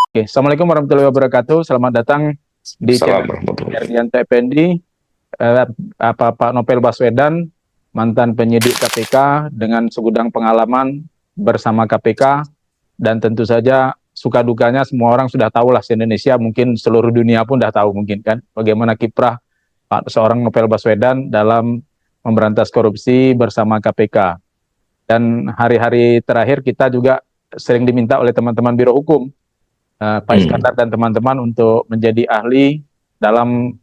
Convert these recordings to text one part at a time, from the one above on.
Oke, Assalamualaikum warahmatullahi wabarakatuh. Selamat datang di channel Assalamualaikum warahmatullahi. Erdianto Effendi, Pak Novel Baswedan, mantan penyidik KPK dengan segudang pengalaman bersama KPK, dan tentu saja suka dukanya semua orang sudah tahu lah, se-Indonesia mungkin seluruh dunia pun sudah tahu mungkin kan bagaimana kiprah Pak seorang Novel Baswedan dalam memberantas korupsi bersama KPK. Dan hari-hari terakhir kita juga sering diminta oleh teman-teman Biro Hukum, Pak Iskandar dan teman-teman, untuk menjadi ahli dalam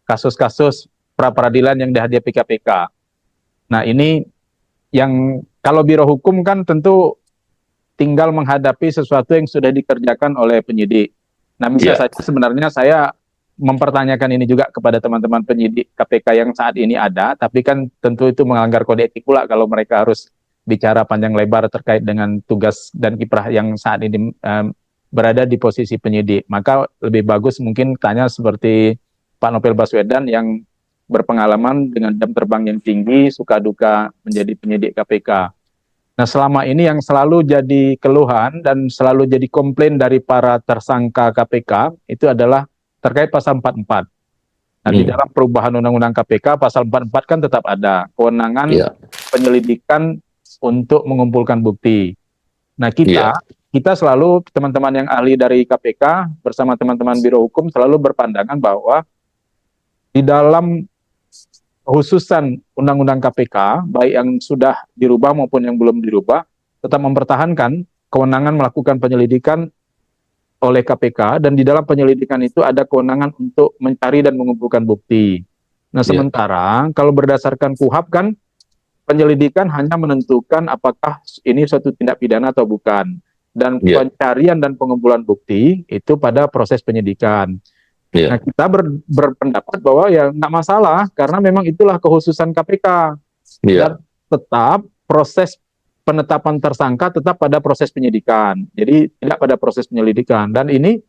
kasus-kasus pra-peradilan yang dihadapi KPK. Nah, ini yang kalau Biro Hukum kan tentu tinggal menghadapi sesuatu yang sudah dikerjakan oleh penyidik. Nah, bisa Ya, saja sebenarnya saya mempertanyakan ini juga kepada teman-teman penyidik KPK yang saat ini ada, tapi kan tentu itu melanggar kode etik pula kalau mereka harus bicara panjang lebar terkait dengan tugas dan kiprah yang saat ini berada di posisi penyidik. Maka lebih bagus mungkin tanya seperti Pak Novel Baswedan yang berpengalaman dengan jam terbang yang tinggi, suka duka menjadi penyidik KPK. Nah, selama ini yang selalu jadi keluhan dan selalu jadi komplain dari para tersangka KPK itu adalah terkait pasal 44. Nah, di dalam perubahan Undang-Undang KPK, pasal 44 kan tetap ada kewenangan ya, penyelidikan untuk mengumpulkan bukti. Nah, ya, kita selalu, teman-teman yang ahli dari KPK bersama teman-teman Biro Hukum selalu berpandangan bahwa di dalam khususan Undang-Undang KPK, baik yang sudah dirubah maupun yang belum dirubah, tetap mempertahankan kewenangan melakukan penyelidikan oleh KPK, dan di dalam penyelidikan itu ada kewenangan untuk mencari dan mengumpulkan bukti. Nah, ya, sementara kalau berdasarkan KUHP kan penyelidikan hanya menentukan apakah ini suatu tindak pidana atau bukan. Dan ya, pencarian dan pengumpulan bukti itu pada proses penyidikan. Nah, ya, kita berpendapat bahwa ya nggak masalah, karena memang itulah kekhususan KPK. Dan ya, tetap proses penetapan tersangka tetap pada proses penyidikan. Jadi tidak pada proses penyelidikan. Dan ini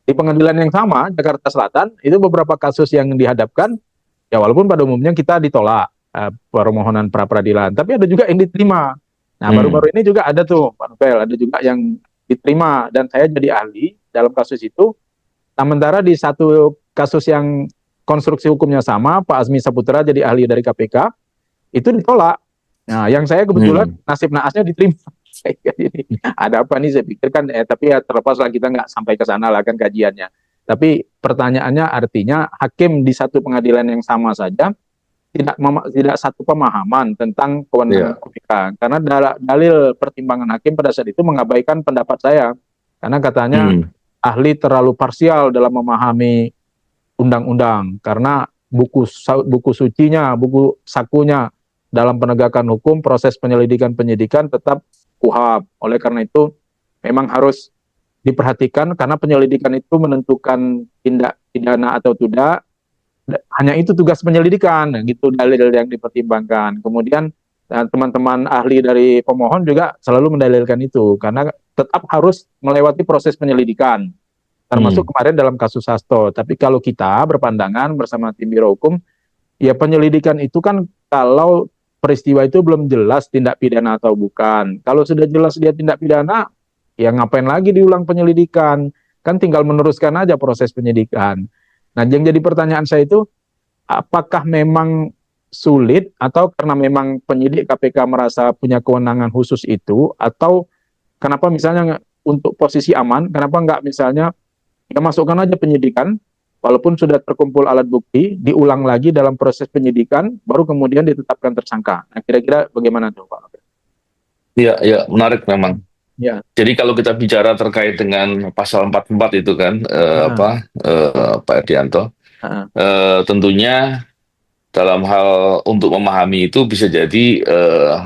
di pengadilan yang sama, Jakarta Selatan, itu beberapa kasus yang dihadapkan, ya walaupun pada umumnya kita ditolak permohonan pra peradilan, tapi ada juga yang diterima. Nah, baru-baru ini juga ada tuh, Pak Novel, ada juga yang diterima, dan saya jadi ahli dalam kasus itu. Sementara di satu kasus yang konstruksi hukumnya sama, Pak Azmi Saputra jadi ahli dari KPK, itu ditolak. Nah, yang saya kebetulan nasib naasnya diterima. Jadi, ada apa nih, saya pikirkan, tapi ya terlepas lah, kita nggak sampai ke sana lah kan kajiannya. Tapi pertanyaannya artinya hakim di satu pengadilan yang sama saja tidak satu pemahaman tentang kewenangan ya, KPK. Karena dalil pertimbangan hakim pada saat itu mengabaikan pendapat saya. Karena katanya ahli terlalu parsial dalam memahami undang-undang, karena buku sucinya, buku sakunya dalam penegakan hukum, proses penyelidikan penyidikan tetap KUHP. Oleh karena itu memang harus diperhatikan, karena penyelidikan itu menentukan tindak pidana atau tidak, hanya itu tugas penyelidikan, gitu dalil yang dipertimbangkan. Kemudian teman-teman ahli dari pemohon juga selalu mendalilkan itu, karena tetap harus melewati proses penyelidikan, termasuk kemarin dalam kasus Hasto. Tapi kalau kita berpandangan bersama tim Biro Hukum, ya penyelidikan itu kan kalau peristiwa itu belum jelas tindak pidana atau bukan. Kalau sudah jelas dia tindak pidana, ya ngapain lagi diulang penyelidikan? Kan tinggal meneruskan aja proses penyidikan. Nah, yang jadi pertanyaan saya itu, apakah memang sulit, atau karena memang penyidik KPK merasa punya kewenangan khusus itu, atau kenapa misalnya untuk posisi aman, kenapa nggak misalnya ya masukkan aja penyidikan, walaupun sudah terkumpul alat bukti, diulang lagi dalam proses penyidikan, baru kemudian ditetapkan tersangka. Nah, kira-kira bagaimana tuh, Pak? ya, ya, menarik memang. Ya, Jadi kalau kita bicara terkait dengan pasal 44 itu kan, uh, Pak Erdianto, uh, tentunya dalam hal untuk memahami itu bisa jadi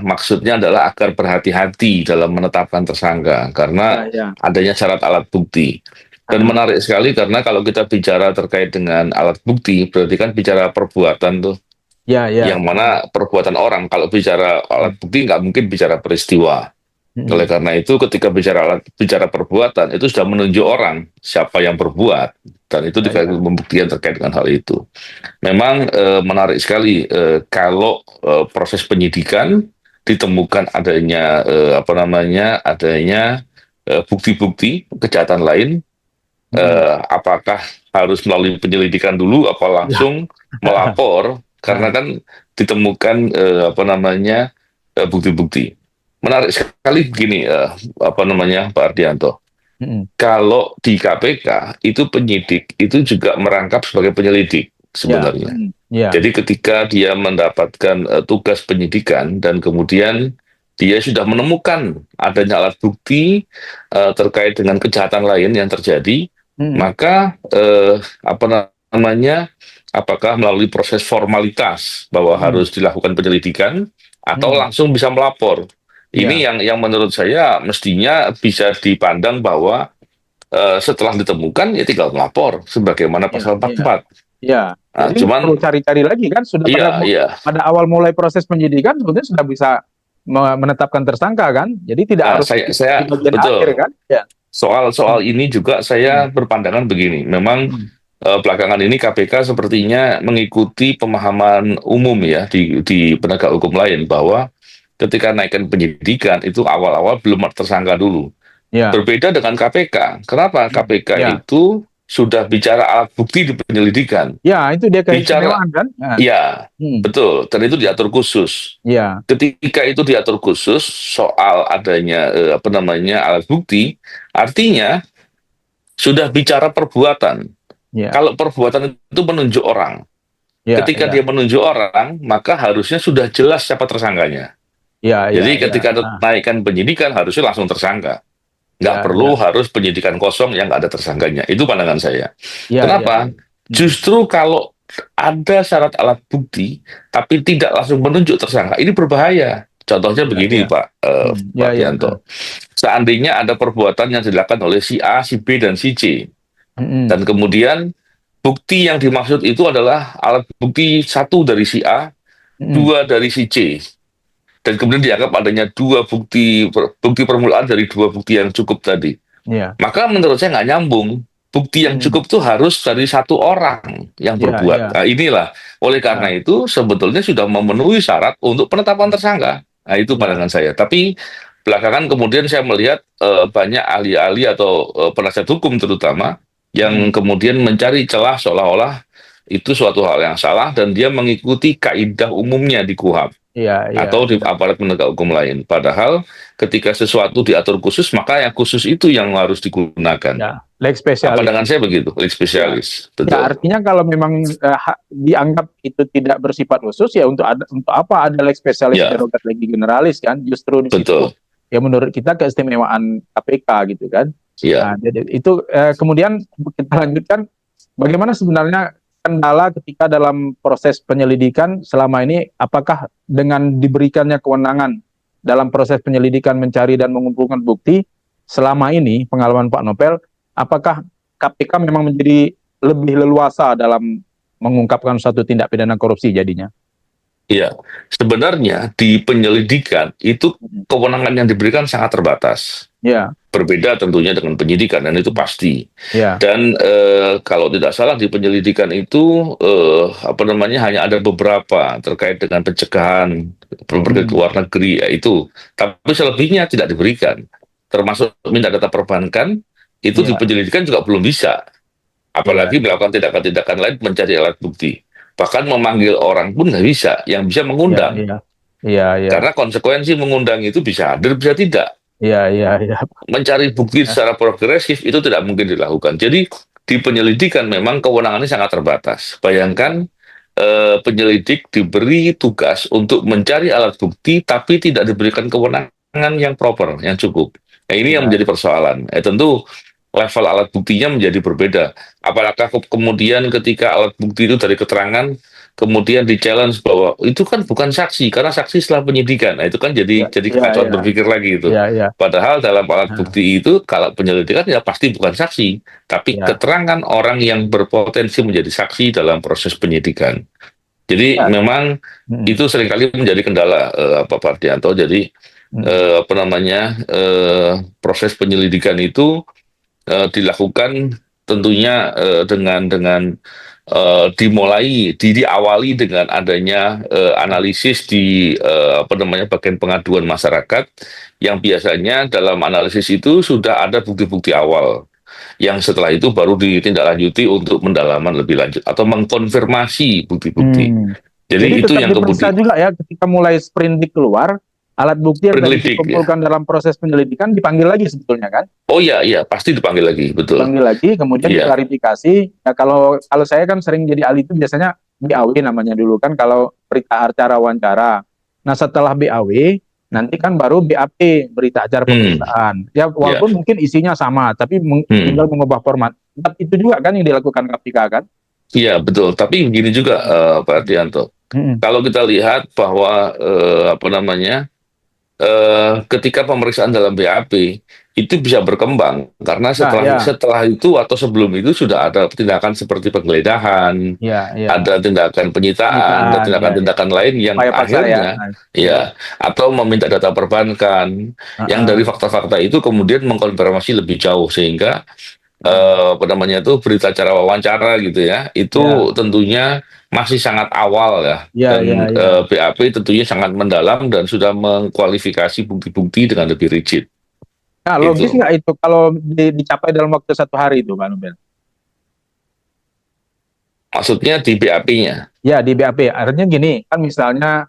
maksudnya adalah agar berhati-hati dalam menetapkan tersangka karena ya, ya, adanya syarat alat bukti. Dan uh, menarik sekali karena kalau kita bicara terkait dengan alat bukti, berarti kan bicara perbuatan tuh, ya, yang ya, mana perbuatan orang. Kalau bicara alat bukti nggak mungkin bicara peristiwa. Oleh karena itu, ketika bicara perbuatan, itu sudah menunjuk orang siapa yang berbuat, dan itu ya, ya, pembuktian terkait dengan hal itu. Memang menarik sekali kalau proses penyidikan ditemukan adanya apa namanya adanya bukti-bukti kejahatan lain, apakah harus melalui penyelidikan dulu, apa langsung melapor karena kan ditemukan bukti-bukti. Menarik sekali begini, apa namanya, Pak Ardianto. Kalau di KPK itu penyidik itu juga merangkap sebagai penyelidik sebenarnya. Jadi ketika dia mendapatkan tugas penyidikan dan kemudian dia sudah menemukan adanya alat bukti terkait dengan kejahatan lain yang terjadi, maka apakah melalui proses formalitas bahwa harus dilakukan penyelidikan atau langsung bisa melapor. Ini yang menurut saya mestinya bisa dipandang bahwa setelah ditemukan ya tinggal melapor sebagaimana pasal 44. Iya. Nah, jadi cuman perlu cari-cari lagi kan sudah pada awal mulai proses penyidikan sebetulnya sudah bisa menetapkan tersangka kan. Jadi tidak harus saya di bagian betul. akhir kan. Ya. Soal ini juga saya berpandangan begini. Memang belakangan ini KPK sepertinya mengikuti pemahaman umum ya di penegak hukum lain bahwa ketika naikkan penyidikan itu awal-awal belum tersangka dulu. Berbeda dengan KPK. Kenapa? KPK itu sudah bicara alat bukti di penyelidikan. Ya, itu dia keistimewaan kan? Ya, betul. Dan itu diatur khusus. Ya. Ketika itu diatur khusus soal adanya alat bukti, artinya sudah bicara perbuatan. Kalau perbuatan itu menunjuk orang. Ketika dia menunjuk orang, maka harusnya sudah jelas siapa tersangkanya. Jadi ketika naikkan penyidikan harusnya langsung tersangka. Nggak perlu harus penyidikan kosong yang nggak ada tersangkanya. Itu pandangan saya. Kenapa? Justru kalau ada syarat alat bukti, tapi tidak langsung menunjuk tersangka, ini berbahaya. Contohnya begini, Pak Yanto. Seandainya ada perbuatan yang dilakukan oleh si A, si B, dan si C. Dan kemudian bukti yang dimaksud itu adalah alat bukti satu dari si A, dua dari si C. Dan kemudian dianggap adanya dua bukti permulaan dari dua bukti yang cukup tadi. Maka menurut saya nggak nyambung. Bukti yang cukup itu harus dari satu orang yang berbuat. Nah, inilah. Oleh karena itu sebetulnya sudah memenuhi syarat untuk penetapan tersangka. Nah, itu pandangan saya. Tapi belakangan kemudian saya melihat banyak ahli-ahli atau penasihat hukum terutama yang kemudian mencari celah seolah-olah itu suatu hal yang salah dan dia mengikuti kaidah umumnya di KUHP. Atau di aparat penegak hukum lain. Padahal ketika sesuatu diatur khusus, maka yang khusus itu yang harus digunakan. Lex spesialis. Pandangan saya begitu, lex spesialis. Betul. Artinya kalau memang dianggap itu tidak bersifat khusus, ya untuk apa ada lex spesialis derogat legi generalis kan? Justru di situ. Ya menurut kita keistimewaan KPK gitu kan. Nah, jadi itu kemudian kita lanjutkan bagaimana sebenarnya kendala ketika dalam proses penyelidikan selama ini, apakah dengan diberikannya kewenangan dalam proses penyelidikan mencari dan mengumpulkan bukti selama ini pengalaman Pak Nopel, apakah KPK memang menjadi lebih leluasa dalam mengungkapkan suatu tindak pidana korupsi jadinya? Iya, sebenarnya di penyelidikan itu kewenangan yang diberikan sangat terbatas. Berbeda tentunya dengan penyidikan dan itu pasti. Dan kalau tidak salah di penyelidikan itu hanya ada beberapa terkait dengan pencegahan pergi ke luar negeri itu. Tapi selebihnya tidak diberikan. Termasuk minta data perbankan itu di penyelidikan juga belum bisa. Apalagi melakukan tindakan-tindakan lain mencari alat bukti. Bahkan memanggil orang pun nggak bisa. Yang bisa mengundang. Karena konsekuensi mengundang itu bisa hadir bisa tidak. Mencari bukti secara progresif itu tidak mungkin dilakukan. Jadi di penyelidikan memang kewenangannya sangat terbatas. Bayangkan penyelidik diberi tugas untuk mencari alat bukti tapi tidak diberikan kewenangan yang proper, yang cukup. Nah, ini yang menjadi persoalan. Tentu level alat buktinya menjadi berbeda. Apakah kemudian ketika alat bukti itu dari keterangan kemudian di-challenge bahwa itu kan bukan saksi, karena saksi setelah penyidikan. Nah, itu kan jadi kekacauan berpikir lagi itu. Padahal dalam alat bukti itu, kalau penyelidikan ya pasti bukan saksi, tapi keterangan orang yang berpotensi menjadi saksi dalam proses penyidikan. Jadi memang itu seringkali menjadi kendala Pak Ardianto. Jadi proses penyelidikan itu dilakukan tentunya dengan diawali dengan adanya analisis di apa namanya bagian pengaduan masyarakat, yang biasanya dalam analisis itu sudah ada bukti-bukti awal, yang setelah itu baru ditindaklanjuti untuk pendalaman lebih lanjut atau mengkonfirmasi bukti-bukti. Jadi Jadi itu tetap yang diperiksa kemudian juga ya ketika mulai sprindik keluar, alat bukti yang tadi penyelidik ya. dikumpulkan dalam proses penyelidikan dipanggil lagi sebetulnya kan? Oh iya, iya, pasti dipanggil lagi, betul. Dipanggil lagi, kemudian Iya. diklarifikasi. Ya, kalau saya kan sering jadi ahli itu biasanya BAW namanya dulu kan kalau berita acara wawancara. Nah setelah BAW nanti kan baru BAP, berita acara pemeriksaan. Ya Iya. walaupun mungkin isinya sama, tapi tinggal mengubah format. Itu juga kan yang dilakukan KPK kan? Iya, betul. Tapi begini juga, Pak Ardianto. Kalau kita lihat bahwa apa namanya, ketika pemeriksaan dalam BAP itu bisa berkembang karena setelah itu atau sebelum itu sudah ada tindakan seperti penggeledahan, ada tindakan penyitaan, dan tindakan-tindakan lain yang akhirnya atau meminta data perbankan, yang dari fakta-fakta itu kemudian mengkonfirmasi lebih jauh sehingga apa namanya itu berita acara wawancara gitu ya, itu tentunya masih sangat awal ya, dan BAP tentunya sangat mendalam dan sudah mengkualifikasi bukti-bukti dengan lebih rigid. Nah, logis nggak itu kalau dicapai dalam waktu 1 hari itu, Pak Nobel? Maksudnya di BAP-nya? Ya, di BAP. Artinya gini, kan misalnya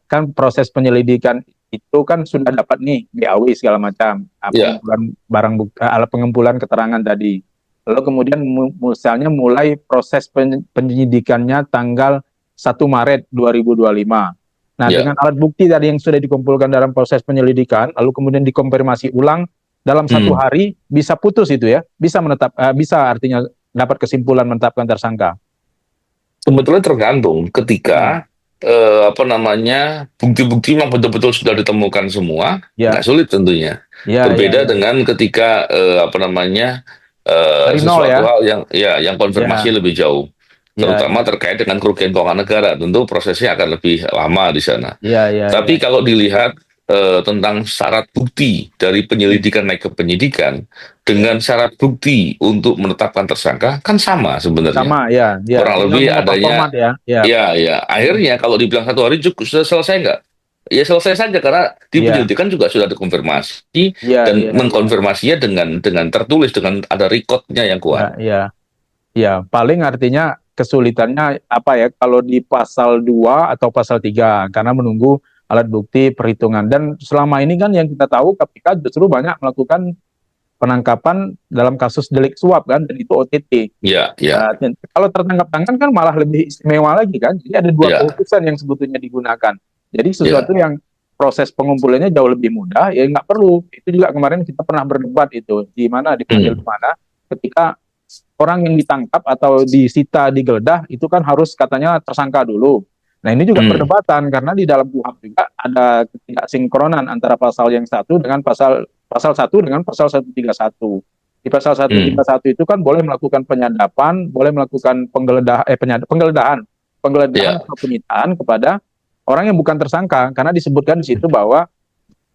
kan proses penyelidikan itu kan sudah dapat nih BAW segala macam, pengumpulan barang bukti, alat pengumpulan keterangan tadi. Lalu kemudian misalnya mulai proses penyidikannya tanggal 1 Maret 2025. Nah, dengan alat bukti tadi yang sudah dikumpulkan dalam proses penyelidikan, lalu kemudian dikonfirmasi ulang dalam 1 hari bisa putus itu ya, bisa bisa artinya dapat kesimpulan menetapkan tersangka. Sebetulnya tergantung ketika apa namanya bukti-bukti memang betul-betul sudah ditemukan semua, nggak sulit tentunya. Berbeda dengan ketika apa namanya sesuatu hal yang konfirmasi lebih jauh, terutama terkait dengan kerugian keuangan negara, tentu prosesnya akan lebih lama di sana. Tapi kalau dilihat tentang syarat bukti dari penyelidikan naik ke penyidikan dengan syarat bukti untuk menetapkan tersangka kan sama sebenarnya. Sama ya. Kurang lebih adanya. Akhirnya kalau dibilang 1 hari cukup selesai nggak? Ya selesai saja karena di penyelidikan juga sudah dikonfirmasi dan mengkonfirmasinya dengan tertulis, dengan ada recordnya yang kuat. Ya, paling artinya kesulitannya apa ya kalau di pasal 2 atau pasal 3 karena menunggu alat bukti perhitungan. Dan selama ini kan yang kita tahu KPK justru banyak melakukan penangkapan dalam kasus delik suap kan, dan itu OTT. Kalau tertangkap tangan kan malah lebih istimewa lagi kan. Jadi ada 2 keputusan yang sebetulnya digunakan. Jadi sesuatu yang proses pengumpulannya jauh lebih mudah, ya nggak perlu. Itu juga kemarin kita pernah berdebat itu di mana, di pengadilan mana, ketika orang yang ditangkap atau disita, digeledah itu kan harus katanya tersangka dulu. Nah ini juga perdebatan karena di dalam KUHP juga ada ketidaksinkronan antara pasal yang satu dengan pasal 1 dengan pasal 131. Di pasal 131 itu kan boleh melakukan penyadapan, boleh melakukan penggeledahan atau penyitaan kepada orang yang bukan tersangka, karena disebutkan di situ bahwa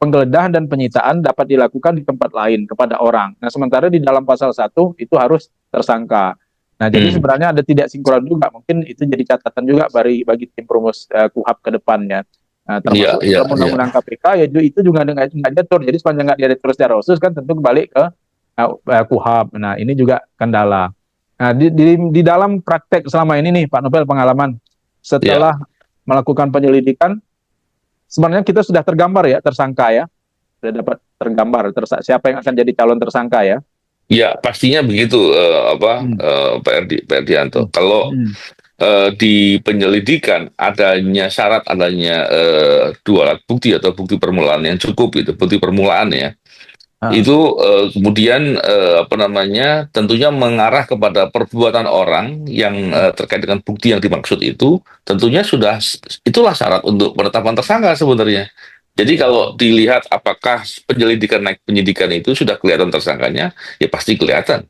penggeledahan dan penyitaan dapat dilakukan di tempat lain kepada orang. Nah sementara di dalam pasal 1 itu harus tersangka. Nah, jadi sebenarnya ada tidak sinkron juga, mungkin itu jadi catatan juga bagi tim perumus KUHP ke depannya. Nah, termasuk dalam undang-undang KPK ya itu juga nggak diatur. Jadi sepanjang nggak diatur secara khusus kan tentu kembali ke KUHP. Nah, ini juga kendala. Nah, di dalam praktek selama ini nih Pak Nobel, pengalaman setelah melakukan penyelidikan, sebenarnya kita sudah tergambar ya tersangka ya, sudah dapat tergambar siapa yang akan jadi calon tersangka ya. Ya, pastinya begitu, Pak Erdianto. Kalau di penyelidikan adanya syarat adanya 2 alat bukti atau bukti permulaan yang cukup, itu bukti permulaan ya, itu kemudian apa namanya tentunya mengarah kepada perbuatan orang yang terkait dengan bukti yang dimaksud itu, tentunya itulah syarat untuk penetapan tersangka sebenarnya. Jadi kalau dilihat apakah penyelidikan naik penyidikan itu sudah kelihatan tersangkanya, ya pasti kelihatan.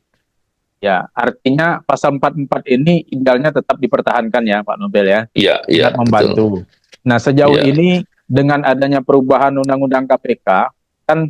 Ya, artinya pasal 44 ini idealnya tetap dipertahankan ya Pak Nobel ya. Iya, membantu. Betul. Nah, sejauh ini dengan adanya perubahan undang-undang KPK kan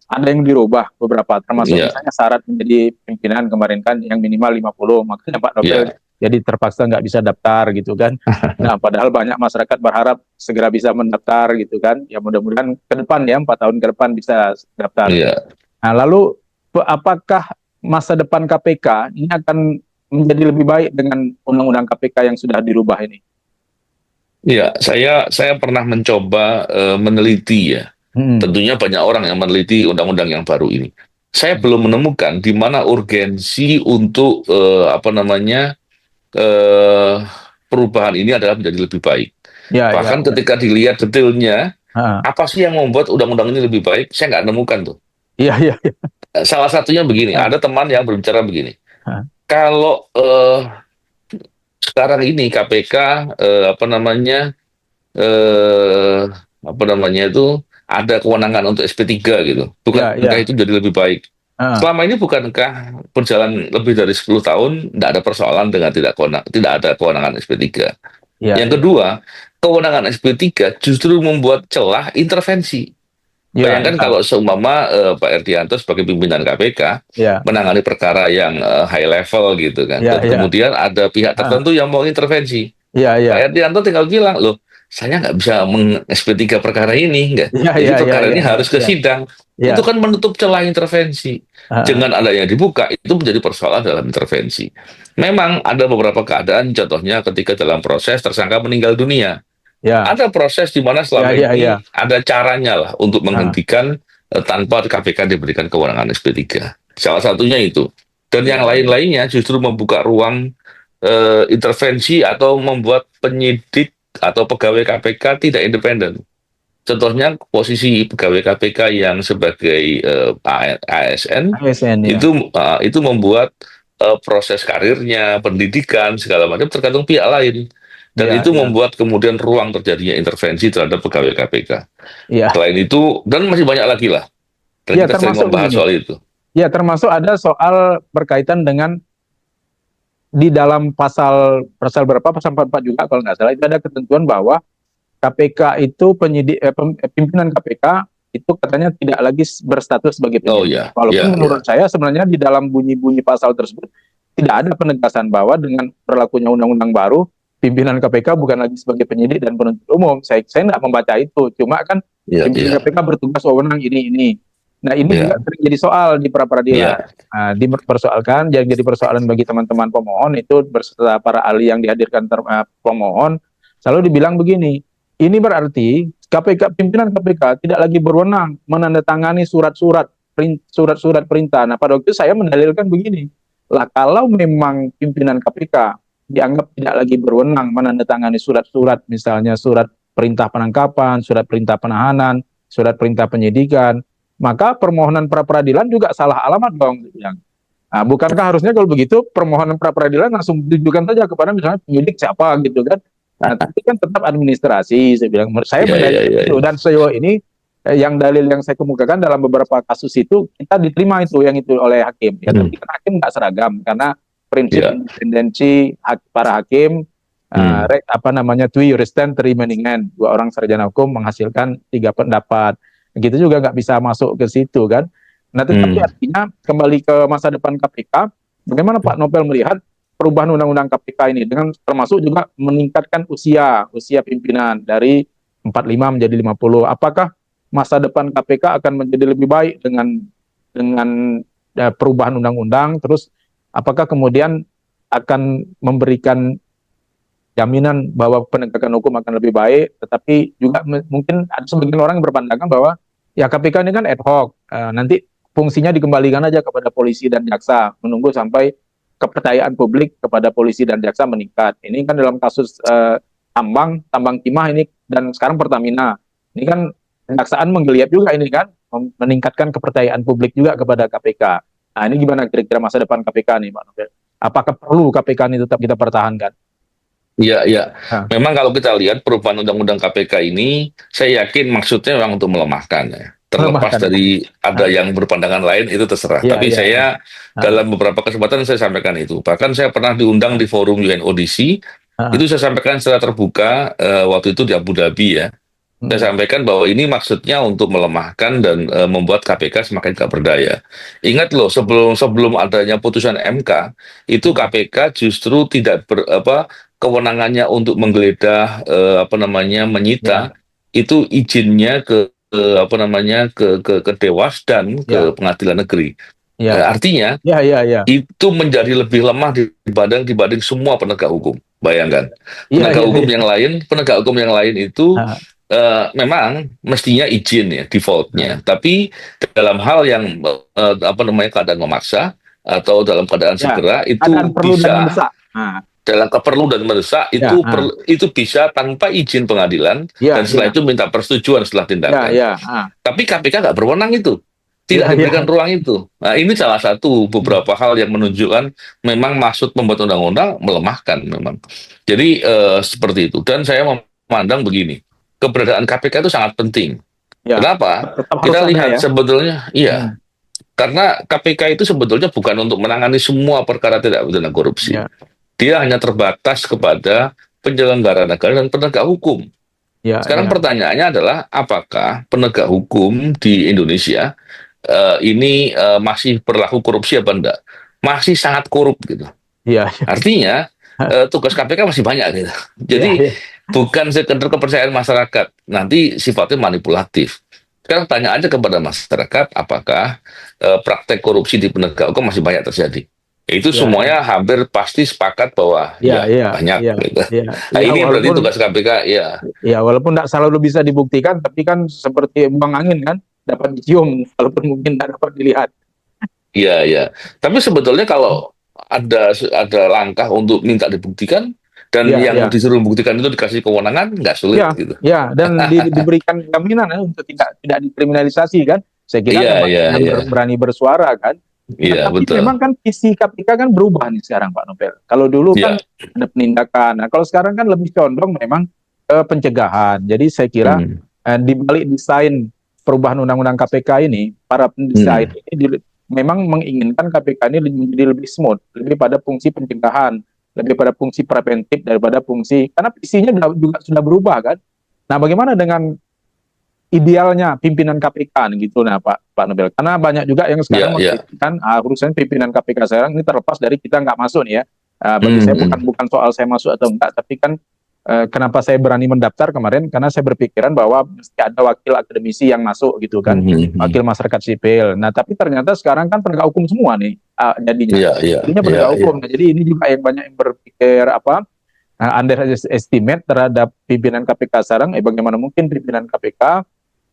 ada yang dirubah beberapa, termasuk misalnya syarat menjadi pimpinan kemarin kan yang minimal 50. Makanya Pak Nobel jadi terpaksa nggak bisa daftar gitu kan. Nah, padahal banyak masyarakat berharap segera bisa mendaftar gitu kan. Ya mudah-mudahan ke depan ya 4 tahun ke depan bisa daftar. Iya. Nah, lalu apakah masa depan KPK ini akan menjadi lebih baik dengan undang-undang KPK yang sudah dirubah ini? Iya, saya pernah mencoba meneliti ya. Hmm. Tentunya banyak orang yang meneliti undang-undang yang baru ini. Saya belum menemukan di mana urgensi untuk apa namanya perubahan ini adalah menjadi lebih baik. Ya, ya, Bahkan ya. ketika dilihat detailnya, Ah, apa sih yang membuat undang-undang ini lebih baik? Saya nggak nemukan tuh. iya, iya, iya. Salah satunya begini, Ah, ada teman yang berbicara begini. ah, Kalau sekarang ini KPK apa namanya eh apa namanya itu ada kewenangan untuk SP3 gitu. ya, Bukankah ya. itu jadi lebih baik? Ah, Selama ini bukankah berjalan lebih dari 10 tahun tidak ada persoalan dengan tidak ada kewenangan SP3. ya, Yang ya, kedua, kewenangan SP3 justru membuat celah intervensi. ya, Bayangkan ya, kalau seumpama Pak Erdianto sebagai pimpinan KPK ya, menangani perkara yang high level gitu kan, ya, dan ya. kemudian ada pihak Ah, tertentu yang mau intervensi. ya, Pak ya, Erdianto tinggal bilang, loh, saya nggak bisa meng-SP3 perkara ini, enggak. ya, Jadi ya, ya, perkara ya, ini ya, harus ke ya, sidang. Itu ya. kan menutup celah intervensi. Ah, Dengan adanya dibuka, itu menjadi persoalan dalam intervensi. Memang ada beberapa keadaan, contohnya ketika dalam proses tersangka meninggal dunia. ya, Ada proses di mana ya, selama ya, ya. ini ada caranya lah untuk Ah, menghentikan tanpa KPK diberikan kewenangan SP3. Salah satunya itu. Dan yang ya, ya, lain-lainnya justru membuka ruang intervensi atau membuat penyidik atau pegawai KPK tidak independen. Contohnya posisi pegawai KPK yang sebagai ASN ASN ya, itu membuat proses karirnya, pendidikan segala macam tergantung pihak lain. Dan ya, itu ya, membuat kemudian ruang terjadinya intervensi terhadap pegawai KPK. ya, Selain itu, dan masih banyak lagi lah. Dan ya kita sering termasuk membahas begini. soal itu. Ya termasuk ada soal berkaitan dengan di dalam pasal pasal berapa pasal 44 juga kalau nggak salah itu ada ketentuan bahwa KPK itu pimpinan KPK itu katanya tidak lagi berstatus sebagai Oh penyidik. ya, Walaupun ya, menurut ya. saya sebenarnya di dalam bunyi-bunyi pasal tersebut tidak ada penegasan bahwa dengan berlakunya undang-undang baru pimpinan KPK bukan lagi sebagai penyidik dan penuntut umum. Saya tidak membaca itu. Cuma kan Ya, pimpinan ya, KPK bertugas wewenang ini. Nah ini juga ya, sering jadi soal di pra peradilan. ya. Nah, dipersoalkan, jadi persoalan bagi teman-teman pemohon itu berserta para ahli yang dihadirkan pemohon, selalu dibilang begini, ini berarti pimpinan KPK tidak lagi berwenang menandatangani surat-surat perintah. Nah, pada waktu itu saya mendalilkan begini, lah kalau memang pimpinan KPK dianggap tidak lagi berwenang menandatangani surat-surat, misalnya surat perintah penangkapan, surat perintah penahanan, surat perintah penyidikan, maka permohonan pra peradilan juga salah alamat dong. Nah, bukankah harusnya kalau begitu permohonan pra peradilan langsung ditujukan saja kepada misalnya penyidik siapa gitu kan? Nah, tapi kan tetap administrasi, saya bilang. Saya Ya, ya, mendalilkan ya, itu ya. dan sejauh ini yang dalil yang saya kemukakan dalam beberapa kasus itu kita diterima itu yang itu oleh hakim. Ya, Hmm. tapi kan hakim nggak seragam karena prinsip Ya. independensi para hakim Hmm. apa namanya two jurisdictions three meaningan, 2 orang sarjana hukum menghasilkan 3 pendapat. Gitu juga nggak bisa masuk ke situ kan. Nah, tetapi Hmm. artinya kembali ke masa depan KPK, bagaimana Pak Nobel melihat perubahan undang-undang KPK ini dengan termasuk juga meningkatkan usia pimpinan dari 45 menjadi 50. Apakah masa depan KPK akan menjadi lebih baik dengan perubahan undang-undang? Terus apakah kemudian akan memberikan jaminan bahwa penegakan hukum akan lebih baik, tetapi juga mungkin ada sebagian orang yang berpandangan bahwa ya KPK ini kan ad hoc, nanti fungsinya dikembalikan aja kepada polisi dan jaksa, menunggu sampai kepercayaan publik kepada polisi dan jaksa meningkat. Ini kan dalam kasus tambang timah ini dan sekarang Pertamina, ini kan kejaksaan menggeliat juga ini kan, meningkatkan kepercayaan publik juga kepada KPK. Nah ini gimana kira-kira masa depan KPK nih Pak Nobel? Apakah perlu KPK ini tetap kita pertahankan? Iya, iya. Nah, Memang kalau kita lihat perubahan undang-undang KPK ini, saya yakin maksudnya memang untuk melemahkan ya. Terlepas melemahkan. dari ada Nah, yang berpandangan lain itu terserah. iya, Tapi iya, iya. saya Nah, dalam beberapa kesempatan saya sampaikan itu. Bahkan saya pernah diundang di forum UNODC, nah, itu saya sampaikan secara terbuka waktu itu di Abu Dhabi ya. Saya sampaikan bahwa ini maksudnya untuk melemahkan dan membuat KPK semakin gak berdaya. Ingat loh, sebelum adanya putusan MK, itu KPK justru tidak kewenangannya untuk menggeledah menyita, itu izinnya ke Dewas dan ke Pengadilan Negeri. Artinya itu menjadi lebih lemah dibanding semua penegak hukum. Bayangkan, penegak hukum yang lain itu memang mestinya izin ya defaultnya, tapi dalam hal yang keadaan memaksa atau dalam keadaan segera itu bisa dalam perlu dan mendesak itu bisa tanpa izin pengadilan dan setelah itu minta persetujuan setelah tindakan. Tapi KPK nggak berwenang itu. Tidak diberikan ruang itu. Nah, ini salah satu beberapa hal yang menunjukkan memang maksud membuat undang-undang melemahkan memang. Jadi seperti itu. Dan saya memandang begini, keberadaan KPK itu sangat penting. Kenapa? Kita lihat sebetulnya, karena KPK itu sebetulnya bukan untuk menangani semua perkara tidak pidana korupsi. Dia hanya terbatas kepada penyelenggara negara dan penegak hukum. Sekarang pertanyaannya adalah, apakah penegak hukum di Indonesia ini masih berlaku korupsi apa enggak? Masih sangat korup gitu. Artinya tugas KPK masih banyak gitu. Jadi bukan sekedar kepercayaan masyarakat, nanti sifatnya manipulatif. Sekarang tanya aja kepada masyarakat, apakah praktek korupsi di penegak hukum masih banyak terjadi? Itu semuanya hampir pasti sepakat bahwa banyak. Gitu. Nah ini berarti tugas KPK walaupun tidak selalu bisa dibuktikan, tapi kan seperti buang angin kan, dapat dicium walaupun mungkin tidak dapat dilihat. Iya. Tapi sebetulnya kalau ada langkah untuk minta dibuktikan dan yang disuruh membuktikan itu dikasih kewenangan, nggak sulit gitu. Dan diberikan jaminan untuk tidak dikriminalisasi kan. Saya kira berani bersuara kan. Tapi betul. Memang kan visi KPK kan berubah nih sekarang Pak Nobel. Kalau dulu kan ada penindakan. Nah, kalau sekarang kan lebih condong memang pencegahan. Jadi saya kira di balik desain perubahan undang-undang KPK ini, para pendesain ini memang menginginkan KPK ini menjadi lebih smooth, lebih pada fungsi pencegahan, lebih pada fungsi preventif daripada fungsi, karena visinya juga sudah berubah kan. Nah, bagaimana dengan idealnya pimpinan KPK gitu, nah Pak Nobel? Karena banyak juga yang sekarang mengatakan urusan pimpinan KPK sekarang ini terlepas dari kita nggak masuk nih ya. Bagi saya bukan soal saya masuk atau enggak, tapi kan kenapa saya berani mendaftar kemarin, karena saya berpikiran bahwa mesti ada wakil akademisi yang masuk gitu kan, wakil masyarakat sipil. Nah tapi ternyata sekarang kan penegak hukum semua nih jadinya, penegak hukum. Nah, jadi ini juga yang banyak yang berpikir underestimate terhadap pimpinan KPK sekarang. Bagaimana mungkin pimpinan KPK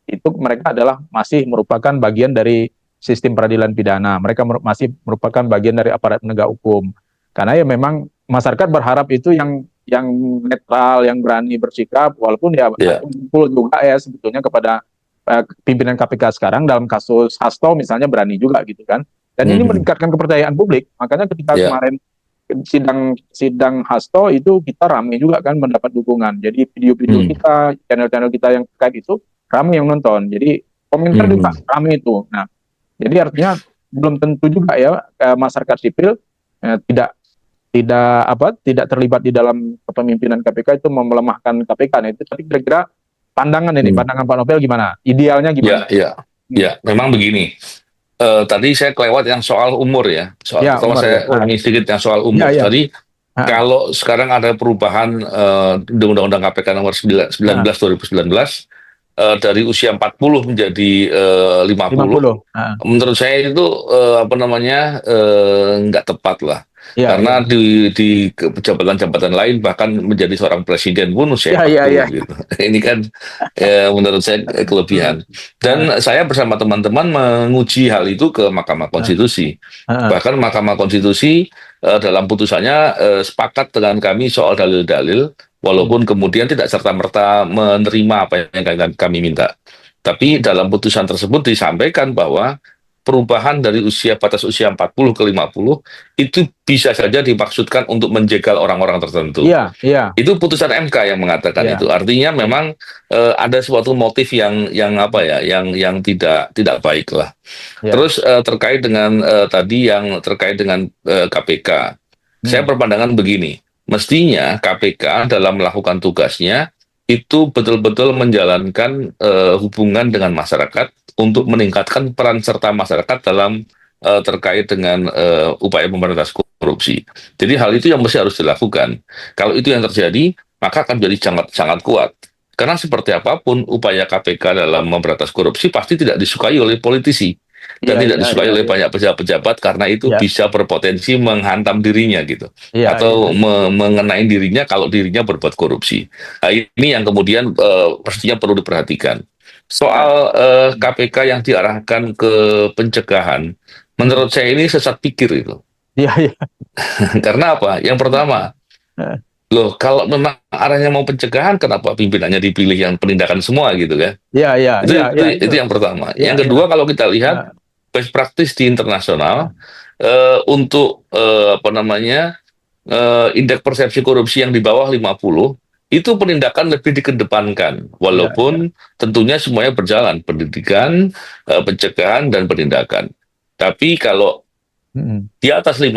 itu mereka adalah masih merupakan bagian dari sistem peradilan pidana, mereka masih merupakan bagian dari aparat penegak hukum. Karena ya memang masyarakat berharap itu yang netral, yang berani bersikap, walaupun kumpul juga ya sebetulnya kepada pimpinan KPK sekarang. Dalam kasus Hasto misalnya berani juga gitu kan, dan ini meningkatkan kepercayaan publik. Makanya ketika kemarin sidang Hasto itu kita ramai juga kan mendapat dukungan. Jadi video-video kita, channel-channel kita yang terkait itu ramai yang nonton. Jadi komentar juga ramai itu. Nah, jadi artinya belum tentu juga ya masyarakat sipil tidak terlibat di dalam kepemimpinan KPK itu melemahkan KPK. Nah, itu tapi kira-kira pandangan Pak Nobel gimana? Idealnya gimana? Ya, memang begini. Tadi saya kelewat yang soal umur ya. Kalau saya ulangi sedikit yang soal umur. Tadi kalau sekarang ada perubahan Undang-Undang KPK nomor 19 2019 dari usia 40 menjadi 50. Menurut saya itu nggak tepat lah. Karena di jabatan-jabatan lain bahkan menjadi seorang presiden pun usia 40 gitu. Ini kan menurut saya kelebihan. Dan saya bersama teman-teman menguji hal itu ke Mahkamah Konstitusi. Bahkan Mahkamah Konstitusi dalam putusannya sepakat dengan kami soal dalil-dalil, walaupun kemudian tidak serta-merta menerima apa yang kami minta. Tapi dalam putusan tersebut disampaikan bahwa perubahan dari batas usia 40 ke 50 itu bisa saja dimaksudkan untuk menjegal orang-orang tertentu. Itu putusan MK yang mengatakan itu. Artinya memang ada suatu motif yang tidak baik lah. Terus terkait dengan tadi yang terkait dengan KPK. Saya berpandangan begini, mestinya KPK dalam melakukan tugasnya itu betul-betul menjalankan hubungan dengan masyarakat untuk meningkatkan peran serta masyarakat dalam terkait dengan upaya pemberantasan korupsi. Jadi hal itu yang mesti harus dilakukan. Kalau itu yang terjadi, maka akan jadi sangat sangat kuat. Karena seperti apapun upaya KPK dalam memberantas korupsi pasti tidak disukai oleh politisi dan Iya, tidak iya, disukai iya, oleh iya, banyak pejabat-pejabat karena itu iya, bisa berpotensi menghantam dirinya gitu iya, iya, atau mengenai dirinya kalau dirinya berbuat korupsi. Nah, ini yang kemudian pastinya perlu diperhatikan. iya, Soal KPK yang diarahkan ke pencegahan, hmm, menurut saya ini sesat pikir itu. iya, iya, Karena apa? Yang pertama, eh, loh kalau memang arahnya mau pencegahan, kenapa pimpinannya dipilih yang penindakan semua gitu kan? iya, iya, Itu iya, itu, iya, itu yang pertama. iya, Yang iya, kedua kalau kita lihat eh, best practice di internasional untuk apa namanya indeks persepsi korupsi yang di bawah 50 itu penindakan lebih dikedepankan iya, iya, walaupun tentunya semuanya berjalan pendidikan, pencegahan dan penindakan. Tapi kalau hmm, di atas 50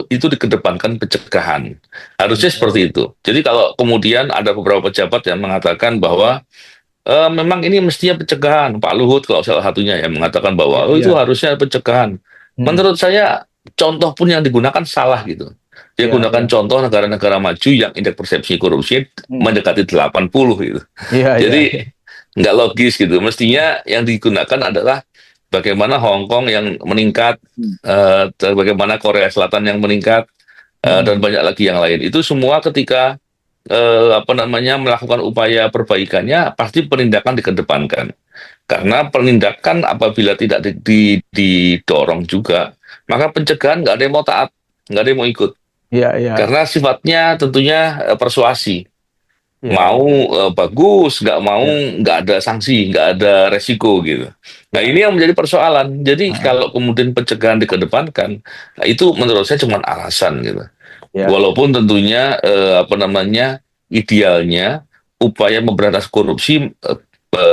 itu dikedepankan pencegahan. iya, Harusnya iya, seperti itu. Jadi kalau kemudian ada beberapa pejabat yang mengatakan bahwa memang ini mestinya pencegahan. Pak Luhut kalau salah satunya yang mengatakan iya, bahwa oh, iya, itu harusnya pencegahan. hmm, Menurut saya contoh pun yang digunakan salah gitu. Dia iya, iya, gunakan contoh negara-negara maju yang indeks persepsi korupsi hmm, mendekati 80 gitu. iya, iya, Jadi iya, nggak logis gitu. Mestinya yang digunakan adalah bagaimana Hong Kong yang meningkat, hmm, bagaimana Korea Selatan yang meningkat, dan hmm, banyak lagi yang lain. Itu semua ketika apa namanya melakukan upaya perbaikannya pasti penindakan dikedepankan karena penindakan apabila tidak didorong juga maka pencegahan nggak ada yang mau taat, nggak ada yang mau ikut iya, iya, karena sifatnya tentunya persuasi, iya, mau iya, bagus, nggak mau iya, nggak ada sanksi, nggak ada resiko gitu. Nah iya, ini yang menjadi persoalan. Jadi ah, kalau kemudian pencegahan dikedepankan, nah, itu menurut saya cuma alasan gitu. iya, iya, Walaupun tentunya apa namanya idealnya upaya memberantas korupsi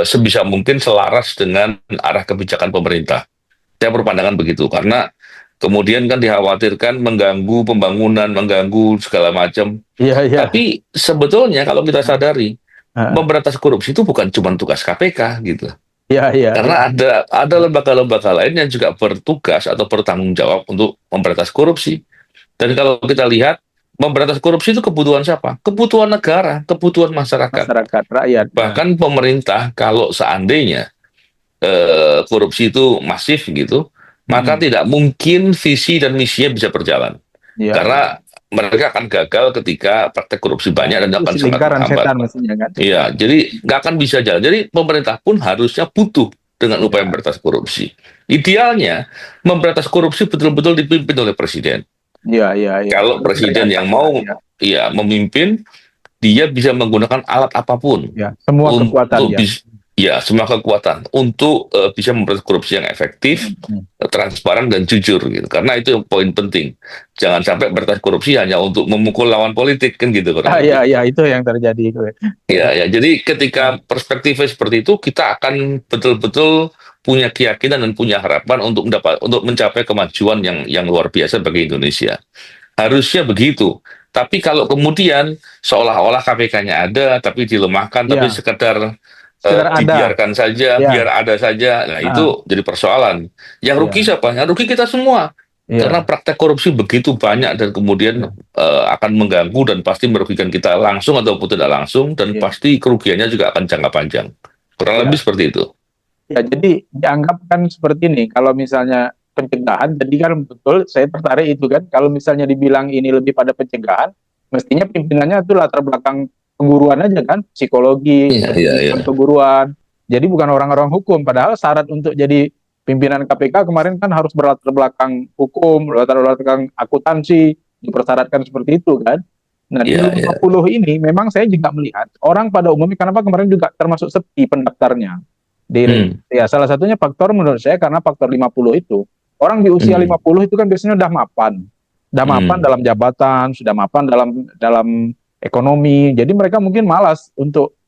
sebisa mungkin selaras dengan arah kebijakan pemerintah. Saya berpandangan begitu karena kemudian kan dikhawatirkan mengganggu pembangunan, mengganggu segala macam. iya, iya, Tapi sebetulnya kalau kita ah, sadari ah, memberantas korupsi itu bukan cuma tugas KPK gitu. iya, iya, iya, Karena ada lembaga-lembaga lain yang juga bertugas atau bertanggung jawab untuk memberantas korupsi. Dan kalau kita lihat, memberantas korupsi itu kebutuhan siapa? Kebutuhan negara, kebutuhan masyarakat. masyarakat rakyat, Bahkan pemerintah kalau seandainya korupsi itu masif gitu, maka hmm, tidak mungkin visi dan misinya bisa berjalan. iya, iya, Karena mereka akan gagal ketika praktek korupsi nah, banyak dan itu akan sangat lingkaran menghambat. setan mestinya kan, Iya, jadi nggak akan bisa jalan. Jadi pemerintah pun harusnya butuh dengan upaya iya, memberantas korupsi. Idealnya, memberantas korupsi betul-betul dipimpin oleh presiden. iya, iya, iya, Kalau harus dari presiden atas yang ya, mau iya, ya memimpin, dia bisa menggunakan alat apapun iya, semua kekuatan untuk ya, ya semua kekuatan untuk bisa memberantas korupsi yang efektif, hmm, hmm. transparan dan jujur gitu. Karena itu yang poin penting. Jangan sampai memberantas korupsi hanya untuk memukul lawan politik kan gitu kurang Ah, iya, lebih. iya, itu yang terjadi itu, Ya, ya. Jadi ah, ketika perspektifnya seperti itu, kita akan betul-betul punya keyakinan dan punya harapan untuk mencapai kemajuan yang luar biasa bagi Indonesia. Harusnya begitu. Tapi kalau kemudian seolah-olah KPK-nya ada, tapi dilemahkan, tapi iya, sekedar sekedar ada, dibiarkan saja, ya, biar ada saja, nah ah, itu jadi persoalan. Yang rugi iya, siapa? Yang rugi kita semua. Karena iya, praktek korupsi begitu banyak dan kemudian iya, akan mengganggu dan pasti merugikan kita langsung ataupun tidak langsung, dan iya, pasti kerugiannya juga akan jangka panjang. Kurang lebih iya. seperti itu. Ya, jadi dianggap kan seperti ini, kalau misalnya pencegahan, jadi kan betul, saya tertarik itu kan, kalau misalnya dibilang ini lebih pada pencegahan, mestinya pimpinannya itu latar belakang keguruan aja kan, psikologi, Iya, iya, iya. pendidikan keguruan, jadi bukan orang-orang hukum, padahal syarat untuk jadi pimpinan KPK kemarin kan harus berlatar belakang hukum, latar belakang akuntansi, dipersyaratkan seperti itu kan. Nah, di Iya, iya. 50 ini memang saya juga melihat orang pada umumnya, kenapa kemarin juga termasuk sepi pendaftarnya Hmm, ya salah satunya faktor menurut saya karena faktor 50 itu orang di usia hmm, 50 itu kan biasanya udah mapan hmm. dalam jabatan, sudah mapan dalam dalam ekonomi. Jadi mereka mungkin malas untuk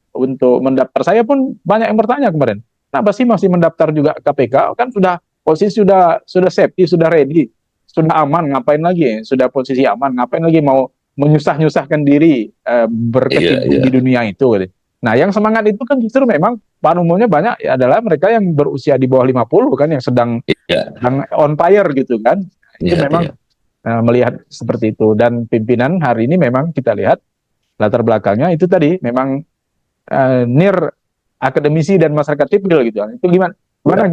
mendaftar. Saya pun banyak yang bertanya kemarin, kenapa sih masih mendaftar juga KPK? Kan sudah posisi sudah safety, sudah ready, sudah aman, ngapain lagi? Sudah posisi aman, ngapain lagi mau menyusah-nyusahkan diri Iya, berkecimpung iya. di dunia itu? Gitu. Nah, yang semangat itu kan justru memang pada umumnya banyak adalah mereka yang berusia di bawah 50 kan, yang sedang on fire gitu kan. Itu memang melihat seperti itu. Dan pimpinan hari ini memang kita lihat latar belakangnya itu tadi memang near akademisi dan masyarakat sipil gitu. Itu gimana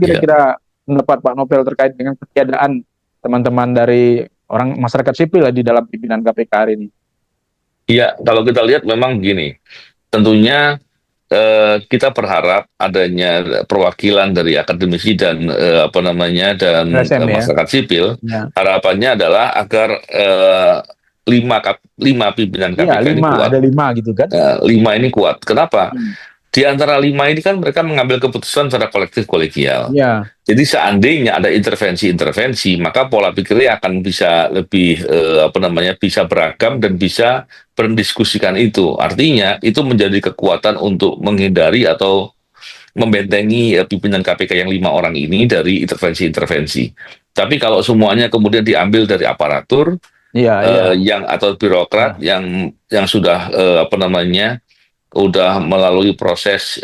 kira-kira pendapat Pak Novel terkait dengan ketiadaan teman-teman dari orang masyarakat sipil di dalam pimpinan KPK hari ini? Iya, kalau kita lihat memang begini, tentunya kita berharap adanya perwakilan dari akademisi dan masyarakat sipil. Harapannya adalah agar lima pimpinan KPK ini kuat. Ada 5 gitu kan? 5 ini kuat. Kenapa? Di antara 5 ini kan mereka mengambil keputusan secara kolektif kolegial. Jadi seandainya ada intervensi-intervensi, maka pola pikirnya akan bisa lebih bisa beragam dan bisa berdiskusikan itu. Artinya itu menjadi kekuatan untuk menghindari atau membentengi pimpinan KPK yang 5 orang ini dari intervensi-intervensi. Tapi kalau semuanya kemudian diambil dari aparatur yang atau birokrat yang sudah udah melalui proses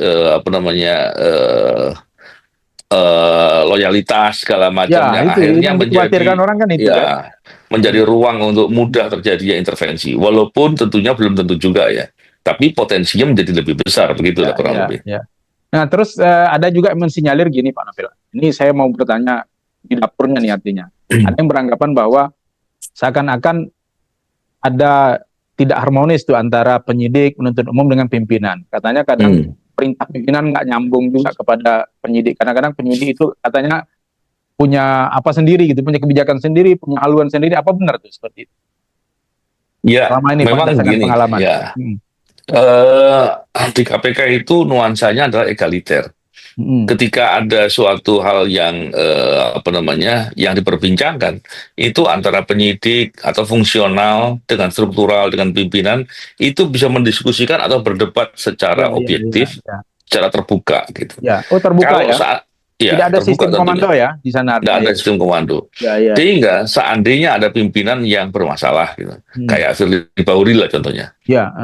loyalitas segala macamnya, akhirnya menjadi ruang untuk mudah terjadinya intervensi, walaupun tentunya belum tentu juga ya, tapi potensinya menjadi lebih besar begitu kurang lebih. Nah, terus ada juga yang mensinyalir gini Pak Novel, ini saya mau bertanya di dapurnya nih, artinya ada yang beranggapan bahwa seakan-akan ada tidak harmonis tuh antara penyidik, penuntut umum dengan pimpinan. Katanya kadang perintah pimpinan nggak nyambung juga kepada penyidik. Kadang-kadang penyidik itu katanya punya apa sendiri gitu, punya kebijakan sendiri, punya haluan sendiri. Apa benar tuh seperti itu? Ya, selama ini memang begini. Pengalaman. Ya. Di KPK itu nuansanya adalah egaliter. Ketika ada suatu hal yang yang diperbincangkan, itu antara penyidik atau fungsional dengan struktural dengan pimpinan itu bisa mendiskusikan atau berdebat secara objektif, secara terbuka gitu. Terbuka. Kalau tidak ada sistem komando ya di sana. Tidak ada sistem komando. Sehingga seandainya ada pimpinan yang bermasalah gitu, kayak Firly Bahuri lah contohnya,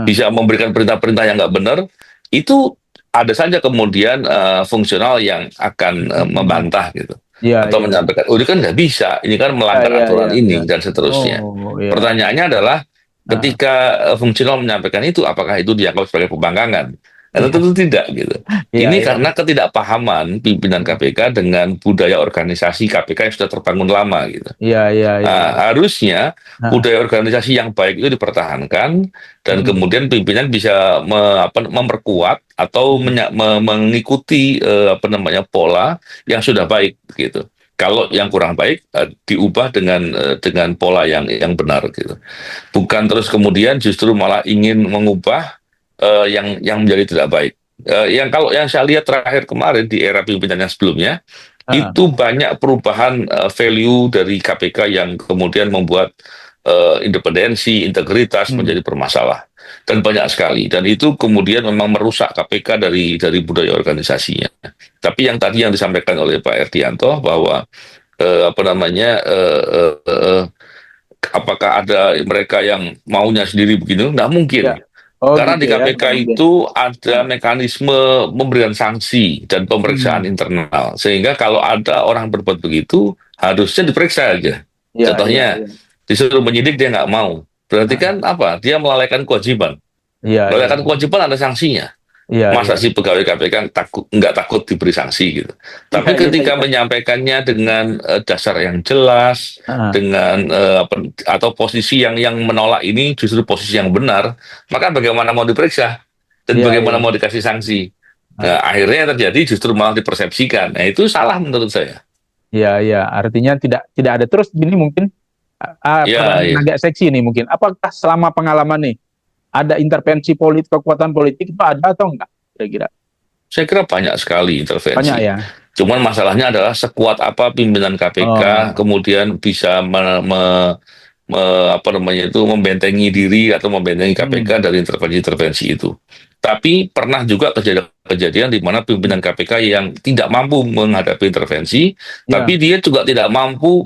bisa memberikan perintah-perintah yang nggak benar, itu ada saja kemudian fungsional yang akan membantah gitu, atau menyampaikan, ini kan nggak bisa, ini kan melanggar aturan ini dan seterusnya. Pertanyaannya adalah ketika fungsional menyampaikan itu, apakah itu dianggap sebagai pembangkangan? Tentu tidak gitu. Ini karena ketidakpahaman pimpinan KPK dengan budaya organisasi KPK yang sudah terbangun lama gitu. Harusnya budaya organisasi yang baik itu dipertahankan dan kemudian pimpinan bisa memperkuat atau mengikuti pola yang sudah baik gitu. Kalau yang kurang baik diubah dengan pola yang benar gitu. Bukan terus kemudian justru malah ingin mengubah yang menjadi tidak baik. Kalau yang saya lihat terakhir kemarin di era pimpinan yang sebelumnya, itu banyak perubahan value dari KPK yang kemudian membuat independensi, integritas menjadi bermasalah. Dan banyak sekali. Dan itu kemudian memang merusak KPK dari budaya organisasinya. Tapi yang tadi yang disampaikan oleh Pak Erdianto bahwa apakah ada mereka yang maunya sendiri begini? Nggak mungkin. Karena di KPK itu ada mekanisme memberikan sanksi dan pemeriksaan internal. Sehingga kalau ada orang berbuat begitu, harusnya diperiksa aja. Contohnya, disuruh penyidik dia nggak mau. Berarti kan apa? Dia melalaikan kewajiban. Melalaikan kewajiban ada sanksinya. Masa sih pegawai KPK nggak takut diberi sanksi gitu. Tapi ketika menyampaikannya dengan dasar yang jelas, dengan atau posisi yang menolak ini justru posisi yang benar, maka bagaimana mau diperiksa dan bagaimana mau dikasih sanksi? Nah, akhirnya terjadi justru malah dipersepsikan. Nah, itu salah menurut saya. Artinya tidak ada. Terus gini mungkin agak seksi nih mungkin. Apakah selama pengalaman nih ada intervensi kekuatan politik itu ada atau enggak kira-kira? Saya kira banyak sekali intervensi. Banyak ya. Cuman masalahnya adalah sekuat apa pimpinan KPK kemudian bisa membentengi diri atau membentengi KPK dari intervensi-intervensi itu. Tapi pernah juga kejadian di mana pimpinan KPK yang tidak mampu menghadapi intervensi, tapi dia juga tidak mampu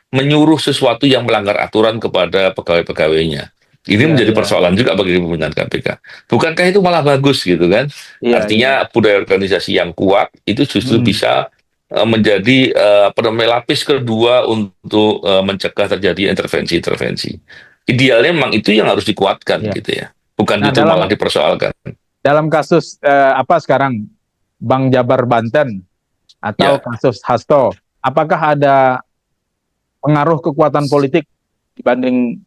menyuruh sesuatu yang melanggar aturan kepada pegawai-pegawainya. Ini Iya, menjadi iya. persoalan juga bagi pimpinan KPK. Bukankah itu malah bagus gitu kan? Iya, iya. Artinya budaya organisasi yang kuat itu justru Mm. bisa menjadi apa namanya, lapis kedua untuk mencegah terjadi intervensi-intervensi. Idealnya memang itu yang harus dikuatkan Iya. gitu ya. Bukan Nah, itu malah dipersoalkan. dalam kasus apa sekarang Bang Jabar Banten atau Ya, kasus Hasto, apakah ada pengaruh kekuatan politik dibanding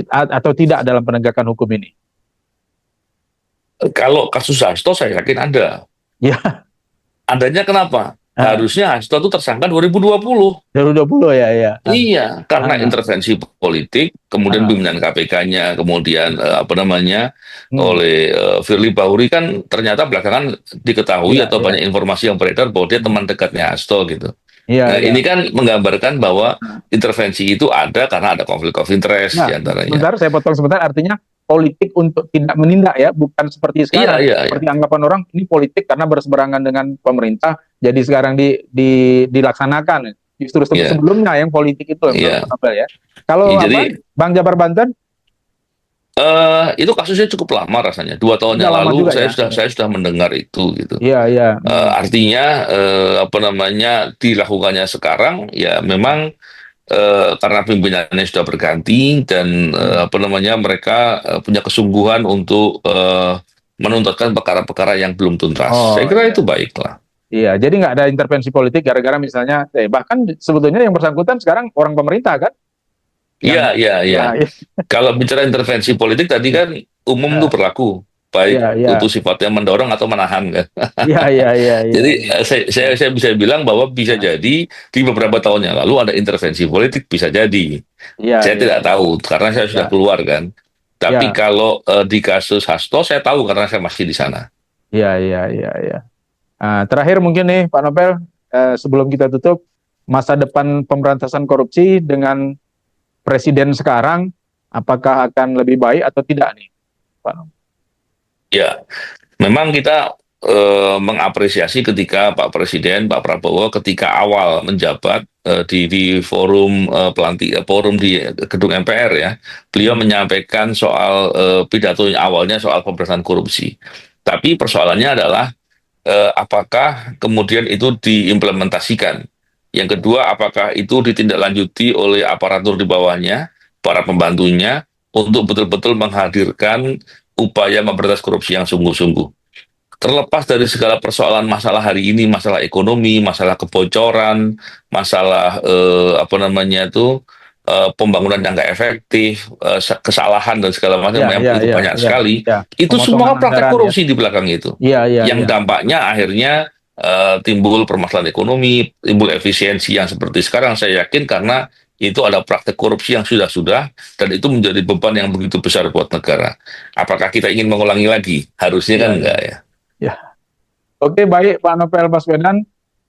atau tidak dalam penegakan hukum ini? kalau kasus Hasto saya yakin ada. Ya, Adanya kenapa? ah, Harusnya Hasto itu tersangka 2020. 2020 ya, ya. Iya, karena Ah, intervensi politik, kemudian ah, pimpinan KPK-nya, kemudian apa namanya, hmm, oleh Firly Bahuri kan ternyata belakangan diketahui iya, atau iya, banyak informasi yang beredar bahwa dia hmm, teman dekatnya Hasto gitu. iya, Nah, iya. ini kan menggambarkan bahwa Ah. intervensi itu ada karena ada konflik of interest Nah, diantaranya. sebentar saya potong sebentar, artinya politik untuk tidak menindak ya, bukan seperti Iya, sekarang. iya, iya. Seperti anggapan orang ini politik karena berseberangan dengan pemerintah, jadi sekarang dilaksanakan. Justru Iya, sebelumnya yang politik itu menurut iya. Pak Nobel ya. Kalau Jadi apa Bang Jabar Banten itu kasusnya cukup lama rasanya. 2 tahun udah yang lama lalu juga ya. saya sudah mendengar itu gitu. Iya, iya. Artinya apa namanya, dilakukannya sekarang ya memang karena pimpinannya sudah berganti dan Hmm. apa namanya, mereka punya kesungguhan untuk menuntaskan perkara-perkara yang belum tuntas. Saya Oh kira iya. itu baiklah. Iya, jadi nggak ada intervensi politik gara-gara misalnya, bahkan sebetulnya yang bersangkutan sekarang orang pemerintah kan, Iya, yang iya, iya. ya, iya, Kalau bicara intervensi politik tadi kan umum tuh berlaku, baik iya, iya, itu sifatnya mendorong atau menahan kan. iya, iya, iya, iya, Jadi iya. saya bisa bilang bahwa bisa Nah, jadi di beberapa tahun yang lalu ada intervensi politik, bisa jadi. iya, Saya iya, tidak tahu karena saya sudah iya, keluar kan. Tapi iya, kalau di kasus Hasto saya tahu karena saya masih di sana. iya, iya, iya, iya. Nah, terakhir mungkin nih Pak Nobel, sebelum kita tutup, masa depan pemberantasan korupsi dengan presiden sekarang, apakah akan lebih baik atau tidak nih, Pak Nobel? Ya, memang kita mengapresiasi ketika Pak Presiden, Pak Prabowo ketika awal menjabat di forum forum di gedung MPR ya, beliau Hmm. menyampaikan soal pidato awalnya soal pemberantasan korupsi. Tapi persoalannya adalah apakah kemudian itu diimplementasikan. Yang kedua, apakah itu ditindaklanjuti oleh aparatur di bawahnya, para pembantunya, untuk betul-betul menghadirkan upaya memberantas korupsi yang sungguh-sungguh. Terlepas dari segala persoalan masalah hari ini, masalah ekonomi, masalah kebocoran, masalah apa namanya itu pembangunan yang nggak efektif, kesalahan dan segala macam Ya, yang ya, itu ya, banyak ya, sekali, ya. itu Pemotongan semua praktek anggaran ya. korupsi di belakang itu. Iya, iya, Yang iya. dampaknya akhirnya timbul permasalahan ekonomi, timbul efisiensi yang seperti sekarang. Saya yakin karena itu ada praktek korupsi yang sudah-sudah dan itu menjadi beban yang begitu besar buat negara. Apakah kita ingin mengulangi lagi? Harusnya Iya, kan iya. enggak ya. Ya. Oke, baik Pak Novel Baswedan,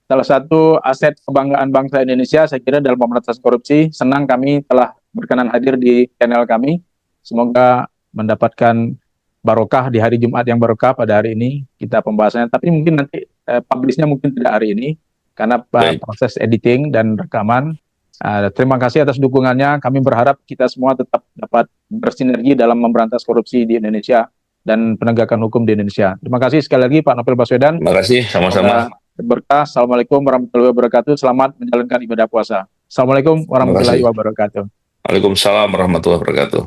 salah satu aset kebanggaan bangsa Indonesia, saya kira dalam pemberantasan korupsi. Senang kami telah berkenan hadir di channel kami. Semoga mendapatkan barokah di hari Jumat yang barokah pada hari ini. Kita pembahasannya, tapi mungkin nanti publishnya mungkin tidak hari ini, karena Baik. proses editing dan rekaman. Terima kasih atas dukungannya. Kami berharap kita semua tetap dapat bersinergi dalam memberantas korupsi di Indonesia dan penegakan hukum di Indonesia. Terima kasih sekali lagi Pak Novel Baswedan. Terima kasih, sama-sama. Berkah. Assalamualaikum warahmatullahi wabarakatuh. Selamat menjalankan ibadah puasa. Assalamualaikum Terima warahmatullahi kasih. wabarakatuh. Waalaikumsalam warahmatullahi wabarakatuh.